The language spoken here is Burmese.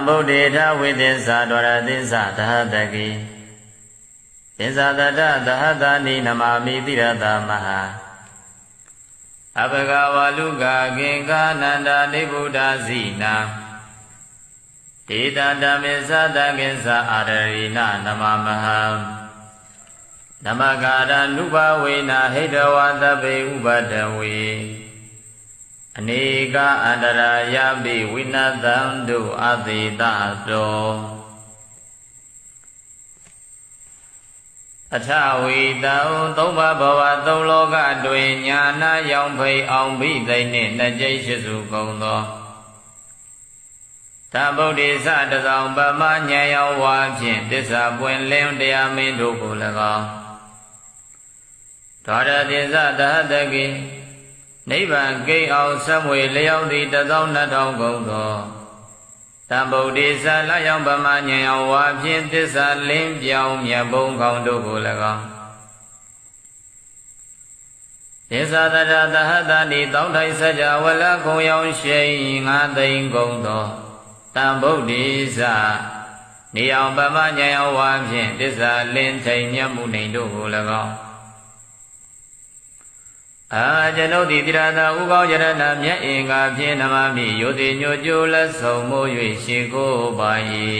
ဗုဒ္ဓေထဝိသစ္စာဒဝရသစ္စာသဟတကိသစ္စာတတသဟတနိနမာမိတိရတမဟာအဘဂဝါလူကဂင်္ဂနန္ဒာနိဗ္ဗုဒ္ဓဇိနာဒေတတမေသတကိစ္ဆာအာရရိနနမမဟံနမကာရနုဘဝေနဟိတဝသဗ္ဗေဥပဒဝေအနေကအန္တရာယပိဝိနသံတုအသေတတောအထဝိတံသုံးပါးဘဝသုံးလောကတွင်ညာနာရောင်ဖိအောင်ပိသိနှင့်နှစ်ကျိတ်ရှိစုကုန်သောသဗုဒ္ဓေသတဆောင်ပမဉာဏ်ရောင်ဝါဖြင့်တစ္ဆာပွင့်လင်းတရားမင်းတို့ကို၎င်းဒွါရသစ္စာသဟတကိနိဗ္ဗာန်ကိန်းအောင်ဆက်မွေလျောက်သည့်12000ကုန်သောသဗုဒ္ဓေသလျောင်ပမဉာဏ်ရောင်ဝါဖြင့်တစ္ဆာလင်းပြောင်းမြတ်ဘုံကောင်းတို့ကို၎င်းသစ္စာတရသဟတနိတောင်းထိုင်စကြဝဠာခုံရောင်ရှိန်9သိန်းကုန်သောသဗုဒ္ဓေသနေအောင်ပမဉာဏ်ရောင်ဝါဖြင့်တစ္ဆာလင်းထိန်မြတ်မှုနေတို့ကို၎င်းကျွန်ုပ်သည်တိရသာဥကောင်းယရဏမြတ်အင်္ဂါဖြင့်နမမိယောတိညိုကျိုးလက်ဆုံးမိုး၍ရှိကိုပါ၏